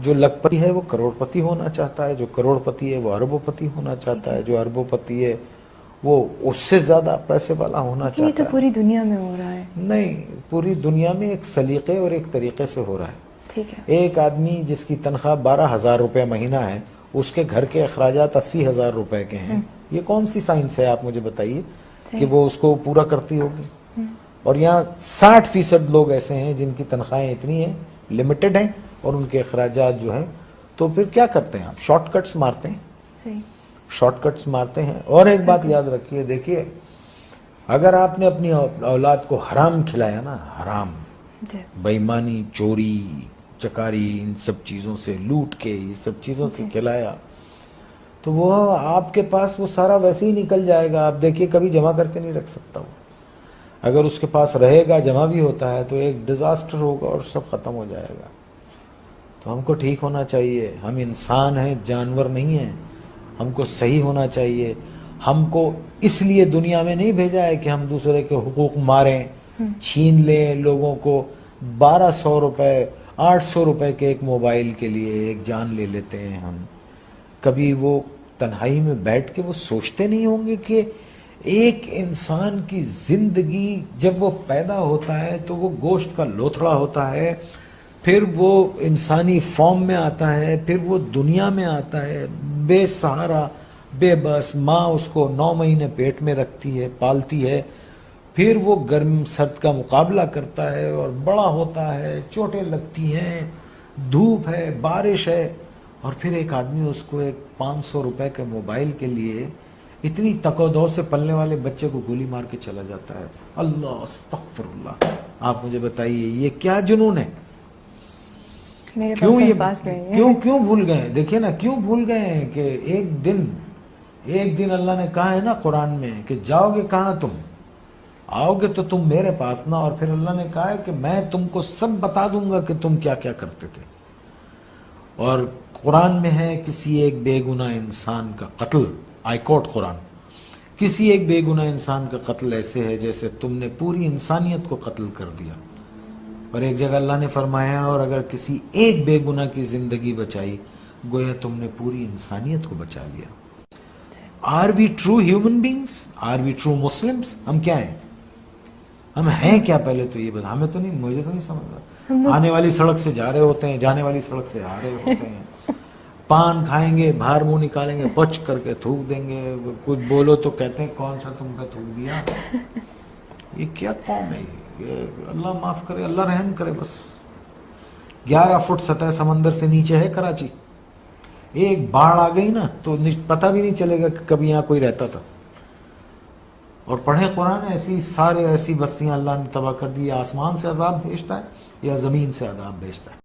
جو لکھ پتی ہے وہ کروڑ پتی ہونا چاہتا ہے، جو کروڑ پتی ہے وہ اربوں پتی ہونا چاہتا ہے، جو اربوں پتی ہے وہ اس سے زیادہ پیسے والا ہونا لیکن یہ چاہتا تو ہے۔ پوری دنیا میں ہو رہا ہے۔ نہیں، پوری دنیا میں ایک سلیقے اور ایک طریقے سے ہو رہا ہے۔ ٹھیک ہے۔ ایک آدمی جس کی تنخواہ 12,000 روپے مہینہ ہے، اس کے گھر کے اخراجات 80,000 روپے کے ہیں، یہ کون سی سائنس ہے آپ مجھے بتائیے کہ وہ اس کو پورا کرتی ہوگی؟ اور یہاں 60% لوگ ایسے ہیں جن کی تنخواہیں اتنی ہیں، لمیٹڈ ہیں، اور ان کے اخراجات جو ہیں، تو پھر کیا کرتے ہیں آپ؟ شارٹ کٹس مارتے ہیں، صحیح۔ شارٹ کٹس مارتے ہیں۔ اور ایک بات یاد رکھیے، دیکھیے اگر آپ نے اپنی اولاد کو حرام کھلایا نا، حرام، جی بے ایمانی، چوری، چکاری، ان سب چیزوں سے، لوٹ کے یہ سب چیزوں سے کھلایا، تو وہ آپ کے پاس وہ سارا ویسے ہی نکل جائے گا۔ آپ دیکھیے کبھی جمع کر کے نہیں رکھ سکتا وہ، اگر اس کے پاس رہے گا، جمع بھی ہوتا ہے تو ایک ڈیزاسٹر ہوگا اور سب ختم ہو جائے گا۔ تو ہم کو ٹھیک ہونا چاہیے، ہم انسان ہیں، جانور نہیں ہیں، ہم کو صحیح ہونا چاہیے۔ ہم کو اس لیے دنیا میں نہیں بھیجا ہے کہ ہم دوسرے کے حقوق ماریں، چھین لیں لوگوں کو۔ 1200 روپے، 800 روپے کے ایک موبائل کے لیے ایک جان لے لیتے ہیں ہم۔ کبھی وہ تنہائی میں بیٹھ کے وہ سوچتے نہیں ہوں گے کہ ایک انسان کی زندگی جب وہ پیدا ہوتا ہے تو وہ گوشت کا لوتھڑا ہوتا ہے، پھر وہ انسانی فارم میں آتا ہے، پھر وہ دنیا میں آتا ہے بے سہارا، بے بس، ماں اس کو 9 مہینے پیٹ میں رکھتی ہے، پالتی ہے، پھر وہ گرم سرد کا مقابلہ کرتا ہے اور بڑا ہوتا ہے، چوٹیں لگتی ہیں، دھوپ ہے، بارش ہے، اور پھر ایک آدمی اس کو ایک 500 روپے کے موبائل کے لیے اتنی تک و دو سے پلنے والے بچے کو گولی مار کے چلا جاتا ہے۔ اللہ استغفر اللہ! آپ مجھے بتائیے یہ کیا جنون ہے؟ میرے کیوں پاس یہ الفاظ نہیں ہے۔ کیوں بھول گئے؟ دیکھیے نا، کیوں بھول گئے ہیں کہ ایک دن اللہ نے کہا ہے نا قرآن میں کہ جاؤ گے کہاں تم؟ آؤ گے تو تم میرے پاس نا، اور پھر اللہ نے کہا ہے کہ میں تم کو سب بتا دوں گا کہ تم کیا کیا کرتے تھے۔ اور قرآن میں ہے کسی ایک بے گناہ انسان کا قتل، آئی کوٹ قرآن، کسی ایک بے گناہ انسان کا قتل ایسے ہے جیسے تم نے پوری انسانیت کو قتل کر دیا۔ اور ایک جگہ اللہ نے فرمایا اور اگر کسی ایک بے گناہ کی زندگی بچائی گویا تم نے پوری انسانیت کو بچا لیا۔ Are we true human beings? Are we true Muslims? ہم کیا ہیں؟ ہم ہیں کیا؟ پہلے تو یہ بتا، ہمیں تو نہیں، مجھے تو نہیں سمجھ رہا۔ آنے والی سڑک سے جا رہے ہوتے ہیں، جانے والی سڑک سے آ رہے ہوتے ہیں، پان کھائیں گے، باہر منہ نکالیں گے، پچ کر کے تھوک دیں گے، کچھ بولو تو کہتے ہیں کون سا تم کا تھوک دیا۔ یہ کیا قوم ہے یہ؟ اللہ معاف کرے، اللہ رحم کرے۔ بس 11 فٹ سطح سمندر سے نیچے ہے کراچی، ایک باڑھ آ گئی نا تو پتہ بھی نہیں چلے گا کہ کبھی یہاں کوئی رہتا تھا۔ اور پڑھیں قرآن، ایسی بستیاں اللہ نے تباہ کر دی۔ آسمان سے عذاب بھیجتا ہے یا زمین سے عذاب بھیجتا ہے؟